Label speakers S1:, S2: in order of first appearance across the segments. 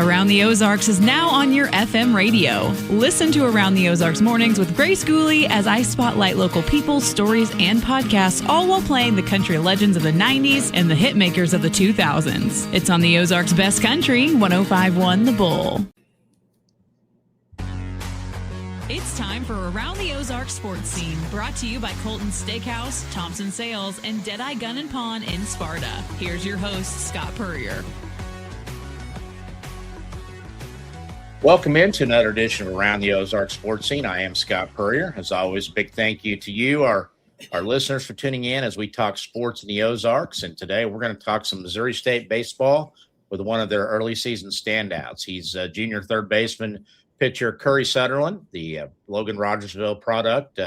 S1: Around the Ozarks is now on your FM radio. Listen to Around the Ozarks mornings with Grace Gooley as I spotlight local people, stories, and podcasts, all while playing the country legends of the 90s and the hit makers of the 2000s. It's on the Ozarks' best country, 105.1 The Bull. It's time for Around the Ozarks Sports Scene, brought to you by Colton's Steakhouse, Thompson Sales, and Deadeye Gun and Pawn in Sparta. Here's your host, Scott Puryear.
S2: Welcome into another edition of Around the Ozarks Sports Scene. I am Scott Puryear. As always, a big thank you to you, our listeners, for tuning in as we talk sports in the Ozarks. And today we're going to talk some Missouri State baseball with one of their early season standouts. He's a junior third baseman, pitcher Curry Sutherland, the Logan-Rogersville product,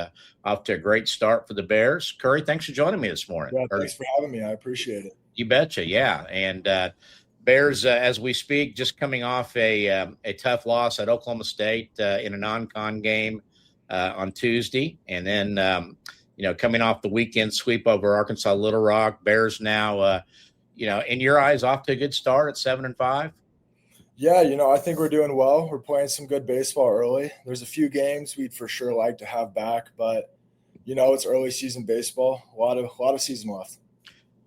S2: off to a great start for the Bears. Curry, thanks for joining me this morning.
S3: Yeah, thanks for having me. I appreciate it.
S2: You betcha, yeah. And Bears, as we speak, just coming off a tough loss at Oklahoma State in a non-con game on Tuesday. And then, coming off the weekend sweep over Arkansas Little Rock. Bears now, in your eyes, off to a good start at 7-5?
S3: Yeah, I think we're doing well. We're playing some good baseball early. There's a few games we'd for sure like to have back, but, it's early season baseball. A lot of season left.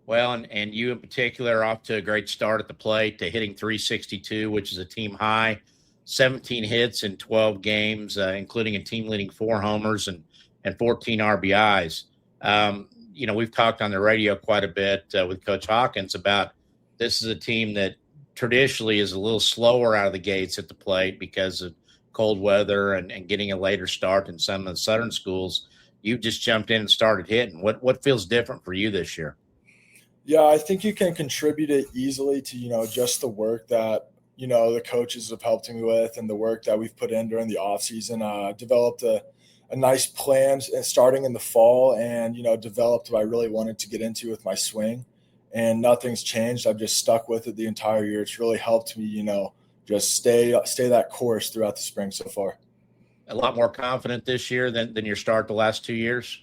S2: Well, and you in particular are off to a great start at the plate, to hitting .362, which is a team high, 17 hits in 12 games, including a team-leading 4 homers and 14 RBIs. We've talked on the radio quite a bit with Coach Hawkins about this is a team that traditionally is a little slower out of the gates at the plate because of cold weather and getting a later start in some of the southern schools. You just jumped in and started hitting. What feels different for you this year?
S3: Yeah, I think you can contribute it easily to, just the work that, the coaches have helped me with and the work that we've put in during the offseason. Developed a nice plan starting in the fall and, developed what I really wanted to get into with my swing. And nothing's changed. I've just stuck with it the entire year. It's really helped me, just stay that course throughout the spring so far.
S2: A lot more confident this year than your start the last 2 years?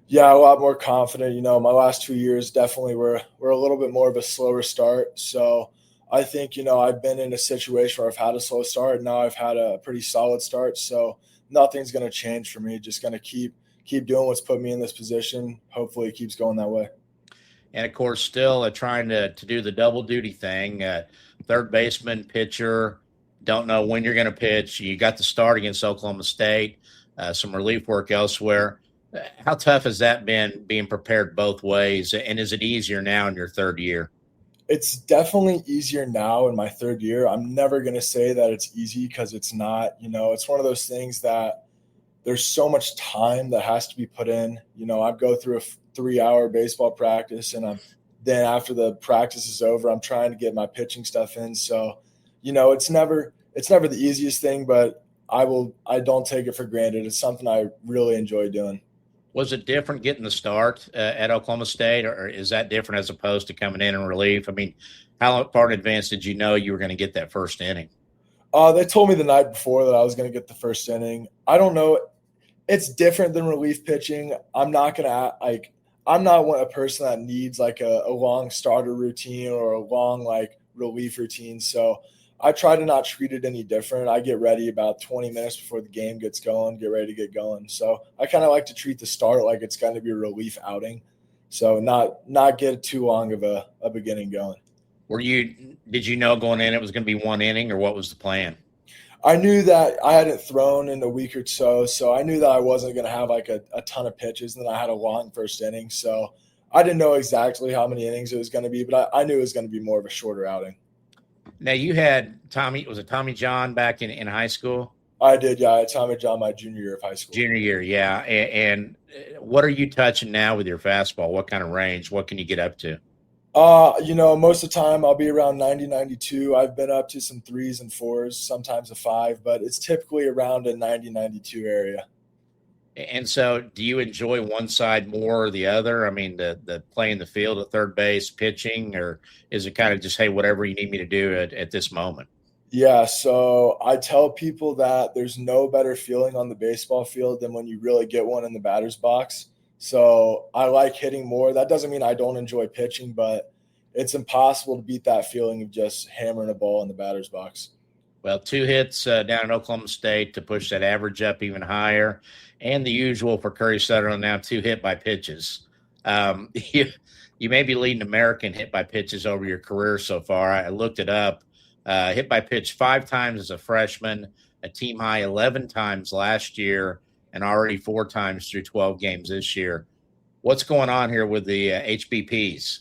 S3: Yeah, a lot more confident. My last 2 years definitely were a little bit more of a slower start. So I think, I've been in a situation where I've had a slow start. And now I've had a pretty solid start. So nothing's going to change for me. Just going to keep doing what's put me in this position. Hopefully it keeps going that way.
S2: And, of course, still trying to do the double duty thing. Third baseman, pitcher, don't know when you're going to pitch. You got the start against Oklahoma State, some relief work elsewhere. How tough has that been being prepared both ways? And is it easier now in your third year?
S3: It's definitely easier now in my third year. I'm never going to say that it's easy because it's not. It's one of those things that there's so much time that has to be put in. I go through a 3-hour baseball practice and then after the practice is over, I'm trying to get my pitching stuff in. So, it's never the easiest thing, but I don't take it for granted. It's something I really enjoy doing.
S2: Was it different getting the start at Oklahoma State, or is that different as opposed to coming in relief? I mean, how far in advance did you know you were going to get that first inning?
S3: They told me the night before that I was going to get the first inning. I don't know. It's different than relief pitching. I'm not a person that needs a long starter routine or a long relief routine. So I try to not treat it any different. I get ready about 20 minutes before the game gets going, get ready to get going. So I kind of like to treat the start like it's going to be a relief outing. So not get too long of a beginning going.
S2: Did you know going in it was going to be one inning, or what was the plan?
S3: I knew that I hadn't thrown in a week or so I knew that I wasn't going to have a ton of pitches, and then I had a long first inning. So I didn't know exactly how many innings it was going to be, but I knew it was going to be more of a shorter outing.
S2: Now, you had Tommy John back in high school?
S3: I did, yeah. I had Tommy John my junior year of high school.
S2: Junior year, yeah. And what are you touching now with your fastball? What kind of range? What can you get up to?
S3: Most of the time I'll be around 90, 92. I've been up to some 3s and 4s, sometimes a 5, but it's typically around a 90, 92 area.
S2: And so do you enjoy one side more or the other? I mean, the playing the field at third base, pitching, or is it kind of just, hey, whatever you need me to do at this moment?
S3: Yeah, so I tell people that there's no better feeling on the baseball field than when you really get one in the batter's box. So I like hitting more. That doesn't mean I don't enjoy pitching, but it's impossible to beat that feeling of just hammering a ball in the batter's box.
S2: Well, 2 hits down in Oklahoma State to push that average up even higher, and the usual for Curry Sutherland now, 2 hit by pitches. You may be leading American hit by pitches over your career so far. I looked it up. Hit by pitch 5 times as a freshman, a team high 11 times last year, and already 4 times through 12 games this year. What's going on here with the HBPs?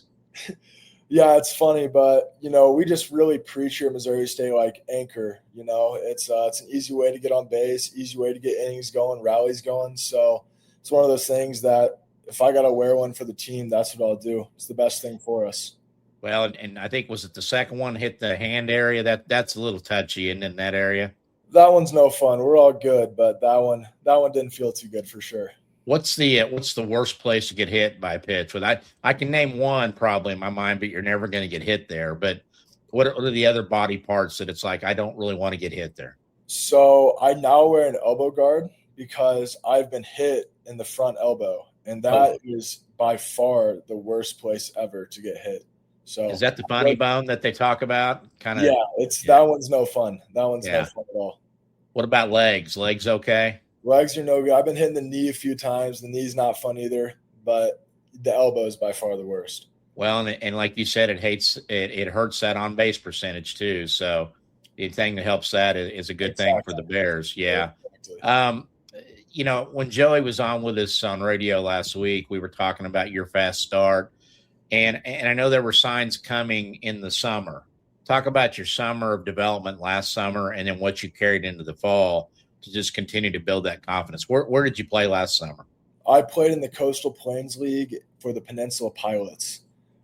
S3: Yeah, it's funny, but, we just really preach here at Missouri State like anchor. It's an easy way to get on base, easy way to get innings going, rallies going. So it's one of those things that if I got to wear one for the team, that's what I'll do. It's the best thing for us.
S2: Well, and I think, was it the second one hit the hand area? That's a little touchy, in that area.
S3: That one's no fun. We're all good, but that one didn't feel too good for sure.
S2: What's the worst place to get hit by a pitch? I can name one probably in my mind, but you're never going to get hit there. But what are the other body parts that it's like I don't really want to get hit there?
S3: So I now wear an elbow guard because I've been hit in the front elbow, and that is by far the worst place ever to get hit. So
S2: is that the funny bone that they talk about? Kind of.
S3: Yeah, that one's no fun. That one's no fun at all.
S2: What about legs? Legs okay?
S3: Legs are no good. I've been hitting the knee a few times. The knee's not fun either, but the elbow is by far the worst.
S2: Well, and like you said, it hurts that on base percentage too. So the thing that helps that is a good thing for the Bears. Yeah. When Joey was on with us on radio last week, we were talking about your fast start, and I know there were signs coming in the summer. Talk about your summer of development last summer, and then what you carried into the fall to just continue to build that confidence. Where did you play last summer?
S3: I played in the Coastal Plains League for the Peninsula Pilots.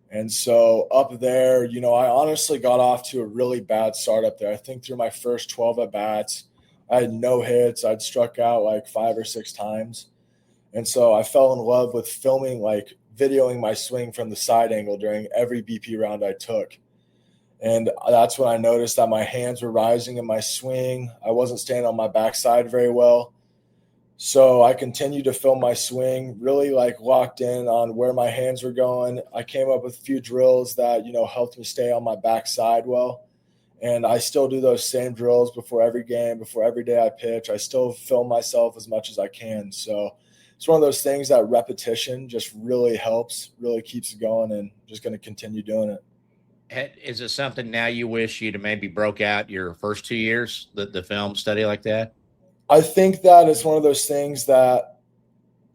S3: And so up there, I honestly got off to a really bad start up there. I think through my first 12 at-bats, I had no hits. I'd struck out like 5 or 6 times. And so I fell in love with videoing my swing from the side angle during every BP round I took. And that's when I noticed that my hands were rising in my swing. I wasn't staying on my backside very well. So I continued to film my swing, really locked in on where my hands were going. I came up with a few drills that, helped me stay on my backside well. And I still do those same drills before every game, before every day I pitch. I still film myself as much as I can. So it's one of those things that repetition just really helps, really keeps it going, and just going to continue doing it.
S2: Is it something now you wish you'd have maybe broke out your first 2 years, the film study like that?
S3: I think that it's one of those things that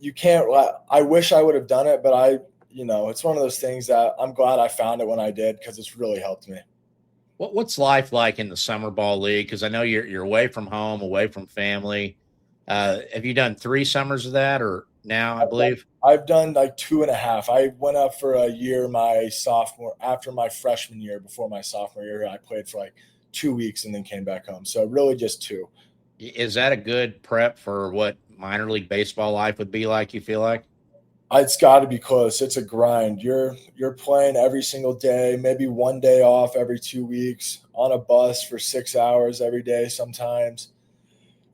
S3: you can't – I wish I would have done it, but it's one of those things that I'm glad I found it when I did because it's really helped me.
S2: What's life like in the summer ball league? Because I know you're away from home, away from family. Have you done 3 summers of that or now, I believe?
S3: I've done 2.5. I went up for a year after my freshman year, before my sophomore year. I played for 2 weeks and then came back home. So really just 2.
S2: Is that a good prep for what minor league baseball life would be like, you feel like?
S3: It's got to be close. It's a grind. You're playing every single day, maybe one day off every 2 weeks, on a bus for 6 hours every day sometimes.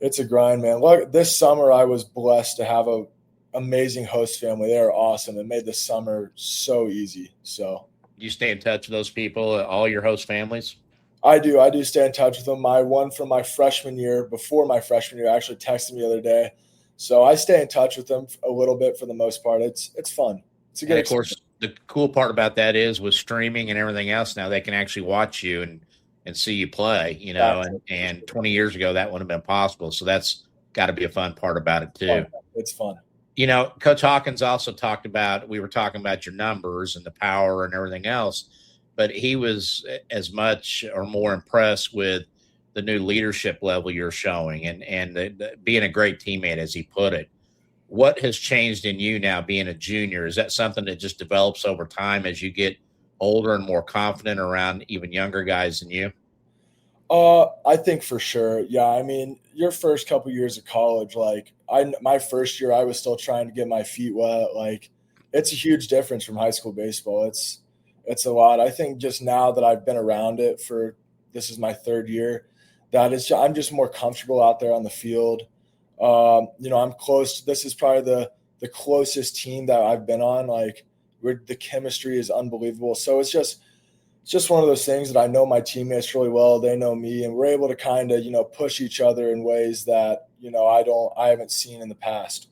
S3: It's a grind, man. Look, this summer I was blessed to have a amazing host family. They are awesome. It made the summer so easy. So
S2: you stay in touch with those people, all your host families?
S3: I do stay in touch with them. My one from my freshman year, before my freshman year, actually texted me the other day. So I stay in touch with them a little bit for the most part. It's fun. It's a good
S2: experience. Of course, the cool part about that is with streaming and everything else, now they can actually watch you and see you play, and 20 years ago that wouldn't have been possible. So that's got to be a fun part about it too.
S3: It's fun.
S2: Coach Hawkins also we were talking about your numbers and the power and everything else, but he was as much or more impressed with the new leadership level you're showing and being a great teammate, as he put it. What has changed in you now being a junior? Is that something that just develops over time as you get older and more confident around even younger guys than you?
S3: I think for sure. Yeah. I mean, your first couple years of college, my first year, I was still trying to get my feet wet. It's a huge difference from high school baseball. It's a lot. I think just now that I've been around it this is my 3rd year, I'm just more comfortable out there on the field. I'm close. This is probably the closest team that I've been on, where the chemistry is unbelievable. So it's just it's just one of those things that I know my teammates really well. They know me, and we're able to kind of, push each other in ways that, I haven't seen in the past.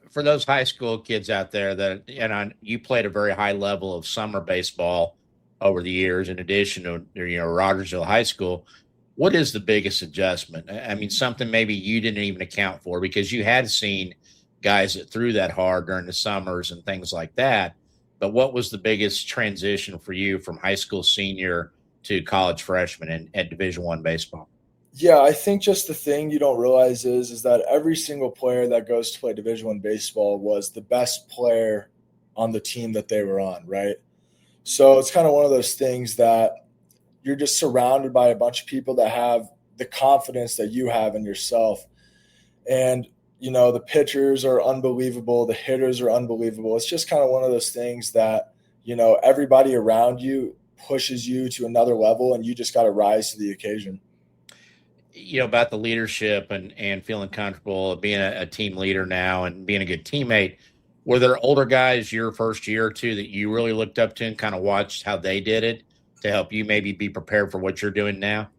S2: For those high school kids out there that, you played a very high level of summer baseball over the years, in addition to, Rogersville High School. What is the biggest adjustment? I mean, something maybe you didn't even account for because you had seen guys that threw that hard during the summers and things like that. But what was the biggest transition for you from high school senior to college freshman at Division I baseball?
S3: Yeah, I think just the thing you don't realize is that every single player that goes to play Division I baseball was the best player on the team that they were on, right? So it's kind of one of those things that you're just surrounded by a bunch of people that have the confidence that you have in yourself. And, the pitchers are unbelievable. The hitters are unbelievable. It's just kind of one of those things that, everybody around you pushes you to another level, and you just got to rise to the occasion.
S2: About the leadership and feeling comfortable being a team leader now and being a good teammate. Were there older guys your first year or two that you really looked up to and kind of watched how they did it to help you maybe be prepared for what you're doing now?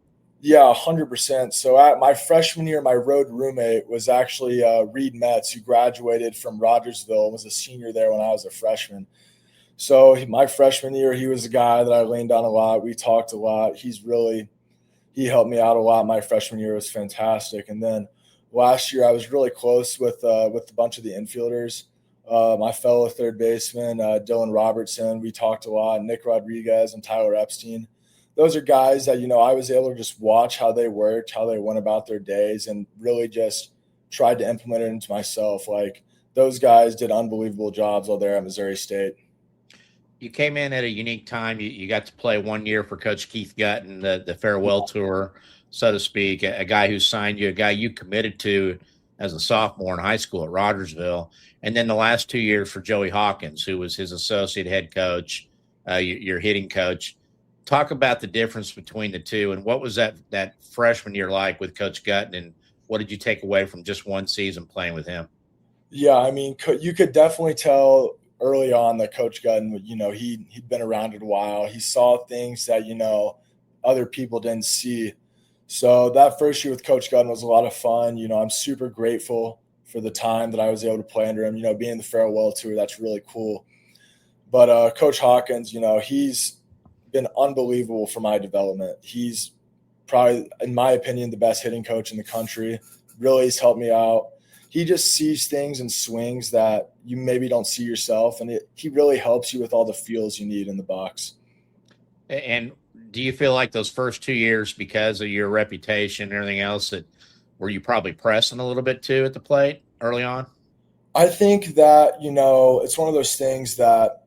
S3: Yeah, 100%. So at my freshman year, my road roommate was actually Reed Metz, who graduated from Rogersville and was a senior there when I was a freshman. So my freshman year, he was a guy that I leaned on a lot. We talked a lot. He helped me out a lot. My freshman year was fantastic. And then last year, I was really close with a bunch of the infielders. My fellow third baseman, Dylan Robertson, we talked a lot. Nick Rodriguez and Tyler Epstein. Those are guys that, I was able to just watch how they worked, how they went about their days, and really just tried to implement it into myself. Like, those guys did unbelievable jobs while they're at Missouri State.
S2: You came in at a unique time. You got to play 1 year for Coach Keith Gutton, the farewell tour, so to speak, a guy who signed you, a guy you committed to as a sophomore in high school at Rogersville. And then the last 2 years for Joey Hawkins, who was his associate head coach, your hitting coach. Talk about the difference between the two, and what was that freshman year like with Coach Gutton, and what did you take away from just one season playing with him?
S3: Yeah, I mean, you could definitely tell early on that Coach Gutton, he'd been around it a while. He saw things that, other people didn't see. So that first year with Coach Gutton was a lot of fun. I'm super grateful for the time that I was able to play under him. Being the farewell tour, that's really cool. But Coach Hawkins, he's been unbelievable for my development. He's probably, in my opinion, the best hitting coach in the country. Really has helped me out. He just sees things and swings that you maybe don't see yourself, and he really helps you with all the feels you need in the box.
S2: And do you feel like those first 2 years, because of your reputation and everything else, that were you probably pressing a little bit too at the plate early on?
S3: I think that, it's one of those things that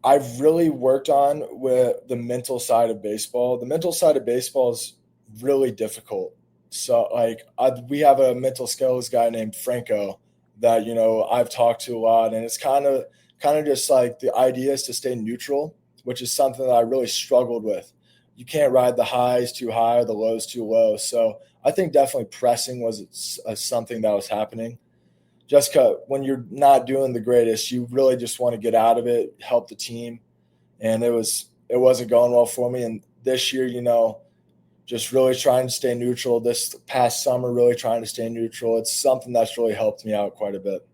S3: I've really worked on with the mental side of baseball. The mental side of baseball is really difficult. So, we have a mental skills guy named Franco that, I've talked to a lot, and it's kind of just like the idea is to stay neutral, which is something that I really struggled with. You can't ride the highs too high or the lows too low. So I think definitely pressing was something that was happening. Just when you're not doing the greatest, you really just want to get out of it, help the team. And it wasn't going well for me. And this year, just really trying to stay neutral. This past summer, really trying to stay neutral. It's something that's really helped me out quite a bit.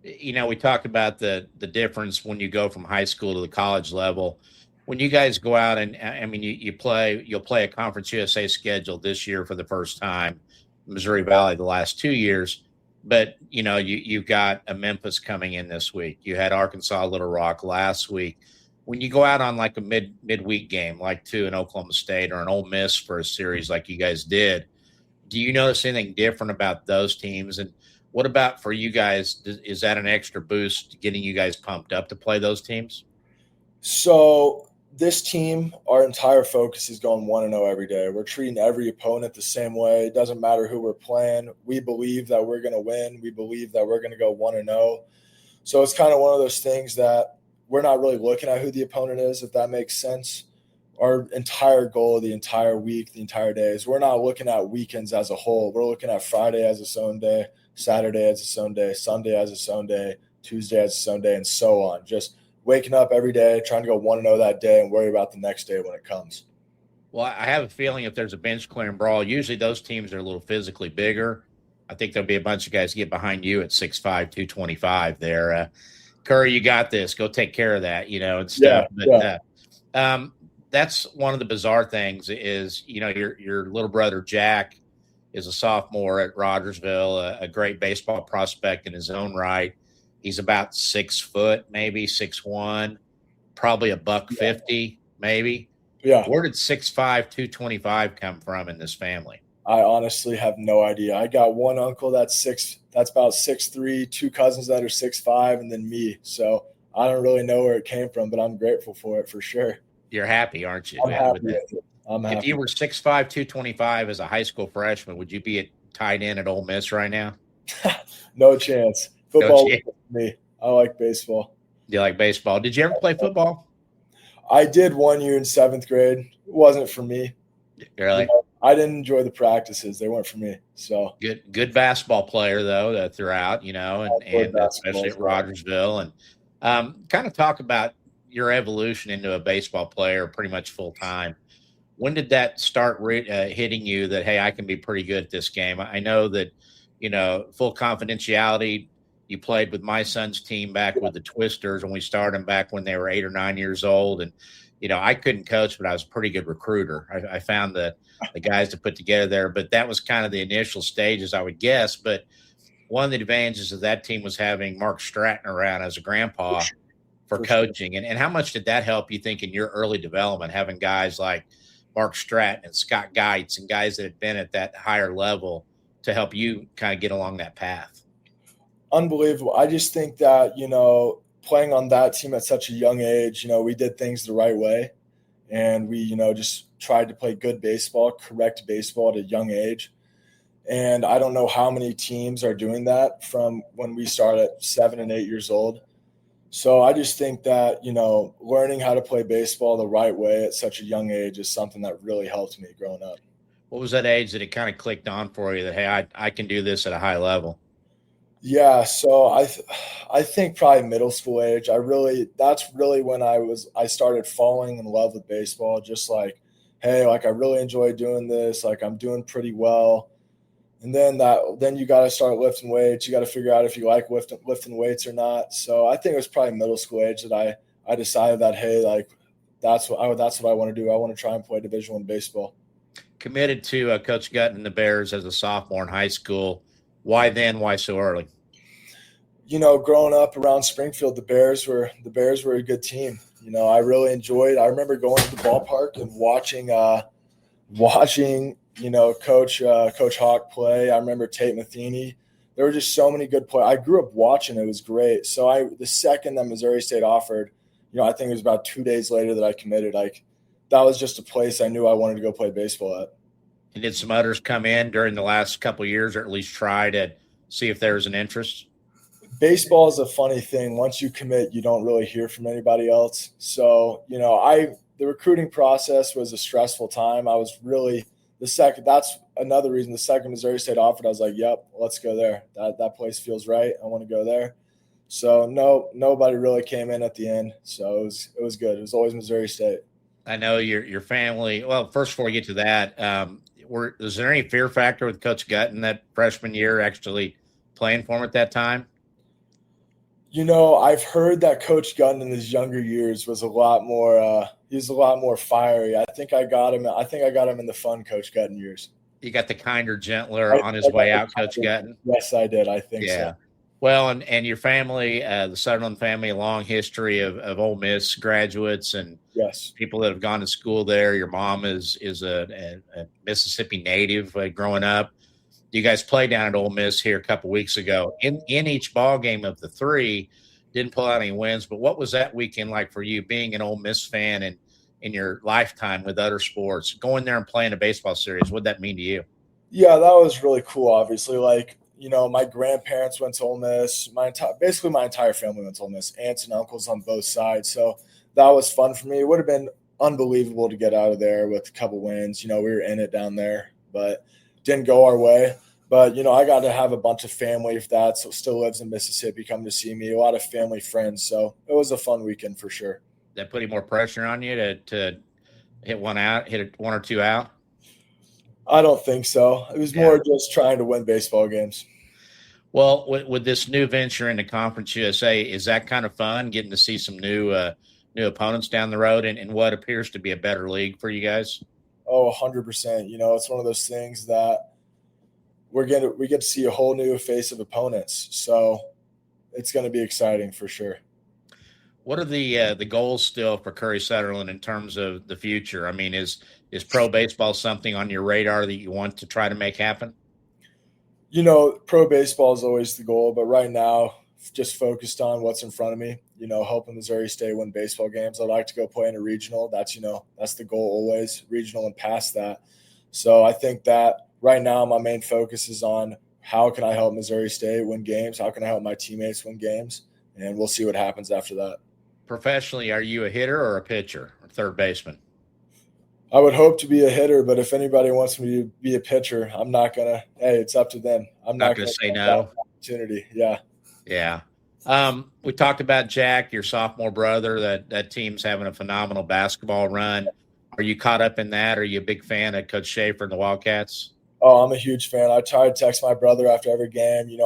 S2: We talked about the difference when you go from high school to the college level. When you guys go out and, I mean, you'll play a Conference USA schedule this year for the first time, Missouri Valley the last 2 years. But, you've got a Memphis coming in this week. You had Arkansas Little Rock last week. When you go out on like a midweek game, like to an Oklahoma State or an Ole Miss for a series like you guys did, do you notice anything different about those teams? And what about for you guys? Is that an extra boost getting you guys pumped up to play those teams?
S3: So this team, our entire focus is going 1-0 every day. We're treating every opponent the same way. It doesn't matter who we're playing. We believe that we're going to win. We believe that we're going to go 1-0. So it's kind of one of those things that we're not really looking at who the opponent is, if that makes sense. Our entire goal, the entire week, the entire day is we're not looking at weekends as a whole. We're looking at Friday as its own day, Saturday as its own day, Sunday as its own day, Tuesday as its own day, and so on. Just waking up every day, trying to go 1-0 that day and worry about the next day when it comes.
S2: Well, I have a feeling if there's a bench clearing brawl, usually those teams are a little physically bigger. I think there'll be a bunch of guys get behind you at 6'5", 225 there. Curry, you got this. Go take care of that, and stuff. That's one of the bizarre things is, your little brother Jack is a sophomore at Rogersville, a great baseball prospect in his own right. He's about 6 foot, maybe 6'1", probably $150, maybe.
S3: Yeah.
S2: Where did 6'5", 225 come from in this family?
S3: I honestly have no idea. I got one uncle that's about 6'3", 2 cousins that are 6'5", and then me. So I don't really know where it came from, but I'm grateful for it for sure.
S2: You're happy, aren't you?
S3: I'm happy with it.
S2: If you were 6'5", 225 as a high school freshman, would you be tied in at Ole Miss right now?
S3: No chance. Football for me. I like baseball.
S2: You like baseball? Did you ever play football?
S3: I did 1 year in 7th grade. It wasn't for me.
S2: Really?
S3: I didn't enjoy the practices. They weren't for me. So
S2: good basketball player though throughout, and especially at Rogersville. And kind of talk about your evolution into a baseball player pretty much full time. When did that start hitting you that, hey, I can be pretty good at this game? I know that, full confidentiality, you played with my son's team back with the Twisters, and we started them back when they were 8 or 9 years old. And, I couldn't coach, but I was a pretty good recruiter. I found the guys to put together there, but that was kind of the initial stages, I would guess. But one of the advantages of that team was having Mark Stratton around as a grandpa for coaching. Sure. And how much did that help you think in your early development, having guys like Mark Stratton and Scott Geitz and guys that had been at that higher level to help you kind of get along that path?
S3: Unbelievable. I just think that, playing on that team at such a young age, we did things the right way. And we, just tried to play good baseball, correct baseball at a young age. And I don't know how many teams are doing that from when we started at 7 and 8 years old. So I just think that, learning how to play baseball the right way at such a young age is something that really helped me growing up.
S2: What was that age that it kind of clicked on for you that, hey, I can do this at a high level?
S3: Yeah, so I think probably middle school age. That's really when I started falling in love with baseball. Just like, hey, like I really enjoy doing this. Like I'm doing pretty well. And then you got to start lifting weights. You got to figure out if you like lifting weights or not. So I think it was probably middle school age that I decided that, hey, like that's what I want to do. I want to try and play Division I baseball.
S2: Committed to Coach Gutton and the Bears as a sophomore in high school. Why then? Why so early?
S3: Growing up around Springfield, the Bears were a good team. I really enjoyed. I remember going to the ballpark and watching Coach Hawk play. I remember Tate Matheny. There were just so many good players. I grew up watching. It was great. So the second that Missouri State offered, I think it was about 2 days later that I committed. Like that was just a place I knew I wanted to go play baseball at.
S2: And did some others come in during the last couple of years, or at least try to see if there was an interest?
S3: Baseball is a funny thing. Once you commit, you don't really hear from anybody else. So, the recruiting process was a stressful time. I was really that's another reason the second Missouri State offered, I was like, yep, let's go there. That place feels right. I want to go there. So nobody really came in at the end. So it was good. It was always Missouri State.
S2: I know your family. Well, first, before we get to that, was there any fear factor with Coach Gutton that freshman year actually playing for him at that time?
S3: I've heard that Coach Gutton in his younger years was a lot more. He was a lot more fiery. I think I got him in the fun Coach Gutton years.
S2: You got the kinder, gentler on his way out, Coach Gutton.
S3: Yes, I did. I think so.
S2: Well, and your family, the Sutherland family, a long history of Ole Miss graduates and
S3: yes,
S2: people that have gone to school there. Your mom is a Mississippi native growing up. You guys played down at Ole Miss here a couple weeks ago. In each ball game of the three, didn't pull out any wins. But what was that weekend like for you, being an Ole Miss fan and in your lifetime with other sports, going there and playing a baseball series? What did that mean to you?
S3: Yeah, that was really cool. Obviously, my grandparents went to Ole Miss. My entire family went to Ole Miss, aunts and uncles on both sides. So that was fun for me. It would have been unbelievable to get out of there with a couple wins. We were in it down there, but didn't go our way. But, I got to have a bunch of family that still lives in Mississippi come to see me, a lot of family friends. So it was a fun weekend for sure.
S2: That put any more pressure on you to hit one or two out?
S3: I don't think so. It was more just trying to win baseball games.
S2: Well, with this new venture into Conference USA, is that kind of fun getting to see some new opponents down the road in what appears to be a better league for you guys?
S3: Oh, 100%. It's one of those things that we get to see a whole new face of opponents. So it's going to be exciting for sure.
S2: What are the goals still for Curry Sutherland in terms of the future? I mean, is pro baseball something on your radar that you want to try to make happen?
S3: Pro baseball is always the goal, but right now, just focused on what's in front of me, helping Missouri State win baseball games. I'd like to go play in a regional. That's the goal always, regional and past that. So I think that right now my main focus is on how can I help Missouri State win games? How can I help my teammates win games? And we'll see what happens after that.
S2: Professionally, are you a hitter or a pitcher or third baseman?
S3: I would hope to be a hitter, but if anybody wants me to be a pitcher, I'm not going to. Hey, it's up to them. I'm not going to
S2: say no.
S3: Opportunity. Yeah.
S2: Yeah. We talked about Jack, your sophomore brother, that team's having a phenomenal basketball run. Are you caught up in that? Are you a big fan of Coach Schaefer and the Wildcats?
S3: Oh, I'm a huge fan. I try to text my brother after every game.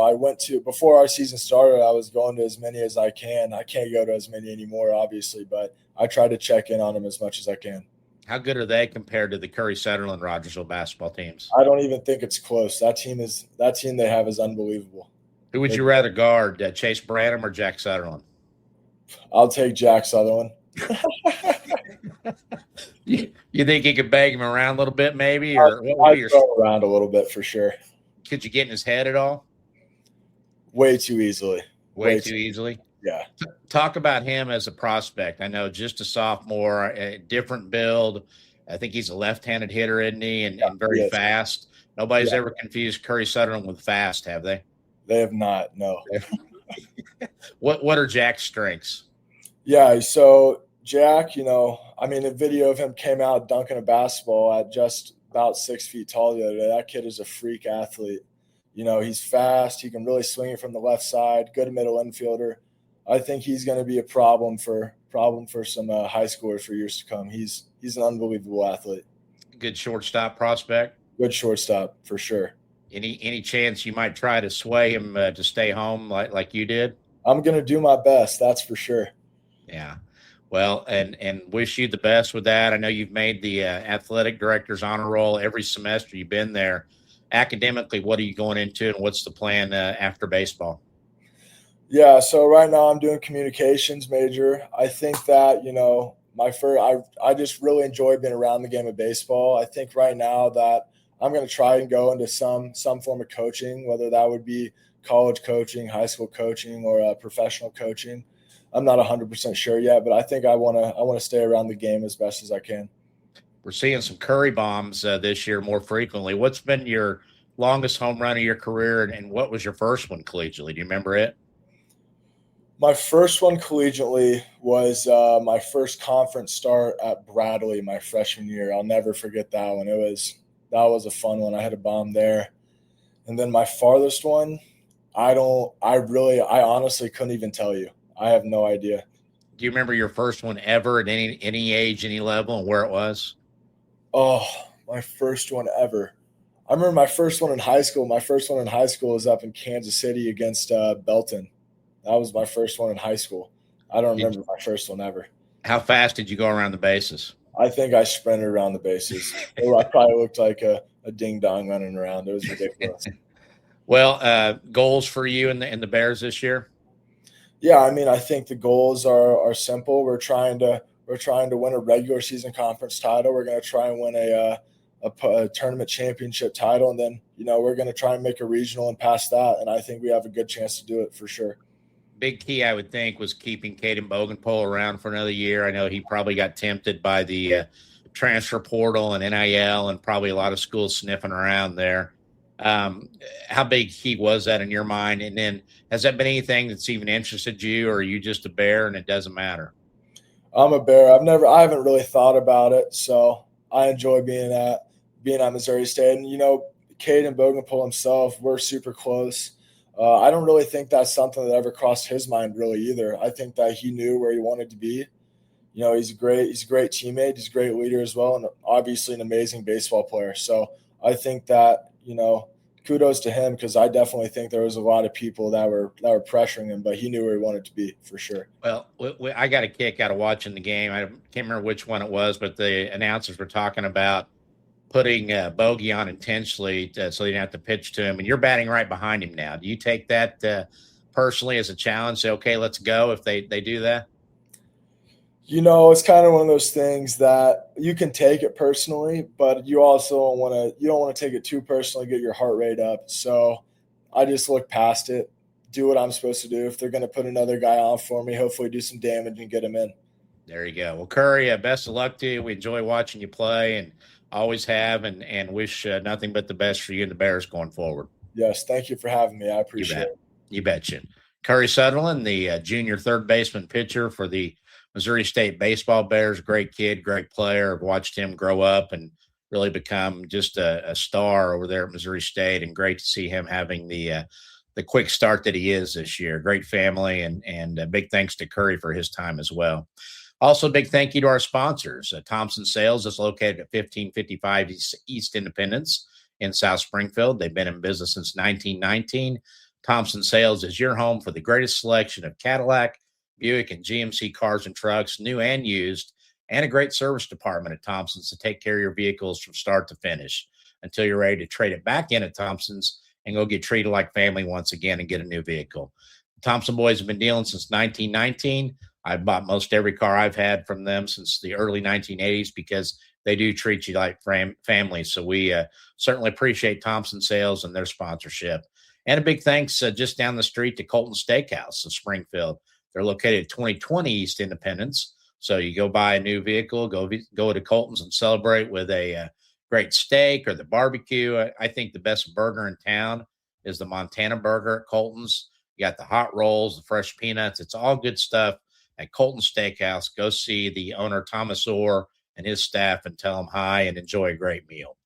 S3: Before our season started, I was going to as many as I can. I can't go to as many anymore, obviously, but I try to check in on him as much as I can.
S2: How good are they compared to the Curry Sutherland Rogersville basketball teams?
S3: I don't even think it's close. That team they have is unbelievable.
S2: Who would you rather guard, Chase Branham or Jack Sutherland?
S3: I'll take Jack Sutherland.
S2: You think you could bang him around a little bit, maybe, or
S3: I'd throw around a little bit for sure.
S2: Could you get in his head at all?
S3: Way too easily.
S2: Way too easily.
S3: Yeah.
S2: Talk about him as a prospect. I know just a sophomore, a different build. I think he's a left-handed hitter, isn't he? And very fast. Nobody's ever confused Curry Sutherland with fast, have they?
S3: They have not, no.
S2: What are Jack's strengths?
S3: Yeah, so Jack, a video of him came out dunking a basketball at just about 6 feet tall the other day. That kid is a freak athlete. He's fast. He can really swing it from the left side, good middle infielder. I think he's going to be a problem for some high schoolers for years to come. He's an unbelievable athlete.
S2: Good shortstop prospect.
S3: Good shortstop for sure.
S2: Any chance you might try to sway him to stay home like you did?
S3: I'm going to do my best. That's for sure.
S2: Yeah. Well, and wish you the best with that. I know you've made the athletic director's honor roll every semester you've been there. Academically, what are you going into, and what's the plan after baseball?
S3: Yeah, so right now I'm doing communications major. I think that, I just really enjoy being around the game of baseball. I think right now that I'm going to try and go into some form of coaching, whether that would be college coaching, high school coaching, or professional coaching. I'm not 100% sure yet, but I think I want to stay around the game as best as I can.
S2: We're seeing some Curry bombs this year more frequently. What's been your longest home run of your career, and what was your first one collegiately? Do you remember it?
S3: My first one collegiately was my first conference start at Bradley my freshman year. I'll never forget that one. That was a fun one. I had a bomb there. And then my farthest one, I honestly couldn't even tell you. I have no idea.
S2: Do you remember your first one ever at any age, any level, and where it was?
S3: Oh, my first one ever. I remember my first one in high school. My first one in high school was up in Kansas City against Belton. That was my first one in high school. I don't remember my first one ever.
S2: How fast did you go around the bases?
S3: I think I sprinted around the bases. I probably looked like a ding-dong running around. It was ridiculous.
S2: Well, goals for you and the Bears this year?
S3: Yeah, I think the goals are simple. We're trying to win a regular season conference title. We're going to try and win a tournament championship title, and then we're going to try and make a regional and pass that. And I think we have a good chance to do it for sure.
S2: Big key, I would think, was keeping Caden Bogenpole around for another year. I know he probably got tempted by the transfer portal and NIL, and probably a lot of schools sniffing around there. How big key was that in your mind? And then has that been anything that's even interested you, or are you just a Bear and it doesn't matter?
S3: I'm a Bear. I haven't really thought about it. So I enjoy being at Missouri State. And, Caden Bogenpool himself, we're super close. I don't really think that's something that ever crossed his mind really either. I think that he knew where he wanted to be. He's a great teammate. He's a great leader as well, and obviously an amazing baseball player. So I think that, kudos to him, because I definitely think there was a lot of people that were pressuring him, but he knew where he wanted to be for sure.
S2: Well, I got a kick out of watching the game. I can't remember which one it was, but the announcers were talking about putting Bogey on intentionally so you didn't have to pitch to him. And you're batting right behind him now. Do you take that personally as a challenge? Say, okay, let's go if they do that?
S3: It's kind of one of those things that you can take it personally, but you also don't want to take it too personally, get your heart rate up. So I just look past it, do what I'm supposed to do. If they're going to put another guy on for me, hopefully do some damage and get him in.
S2: There you go. Well, Curry, best of luck to you. We enjoy watching you play and always have, and wish nothing but the best for you and the Bears going forward.
S3: Yes, thank you for having me. I appreciate it.
S2: You betcha. Curry Sutherland, the junior third baseman pitcher for the Missouri State Baseball Bears, great kid, great player. I've watched him grow up and really become just a star over there at Missouri State, and great to see him having the quick start that he is this year. Great family, and a big thanks to Curry for his time as well. Also, big thank you to our sponsors. Thompson Sales is located at 1555 East Independence in South Springfield. They've been in business since 1919. Thompson Sales is your home for the greatest selection of Cadillac, Buick, and GMC cars and trucks, new and used, and a great service department at Thompson's to take care of your vehicles from start to finish until you're ready to trade it back in at Thompson's and go get treated like family once again and get a new vehicle. The Thompson boys have been dealing since 1919. I've bought most every car I've had from them since the early 1980s because they do treat you like family. So we certainly appreciate Thompson Sales and their sponsorship. And a big thanks just down the street to Colton Steakhouse of Springfield. They're located at 2020 East Independence. So you go buy a new vehicle, go to Colton's and celebrate with a great steak or the barbecue. I think the best burger in town is the Montana burger at Colton's. You got the hot rolls, the fresh peanuts. It's all good stuff at Colton Steakhouse. Go see the owner, Thomas Orr, and his staff and tell them hi and enjoy a great meal.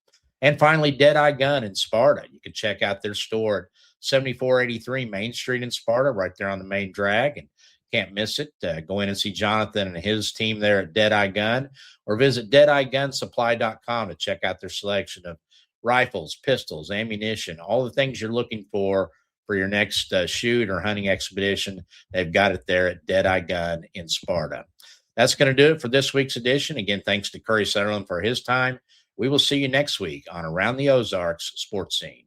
S2: And finally, Deadeye Gun in Sparta. You can check out their store at 7483 Main Street in Sparta, right there on the main drag. And can't miss it. Go in and see Jonathan and his team there at Deadeye Gun, or visit DeadeyeGunSupply.com to check out their selection of rifles, pistols, ammunition, all the things you're looking for your next shoot or hunting expedition. They've got it there at Deadeye Gun in Sparta. That's going to do it for this week's edition. Again, thanks to Curry Sutherland for his time. We will see you next week on Around the Ozarks Sports Scene.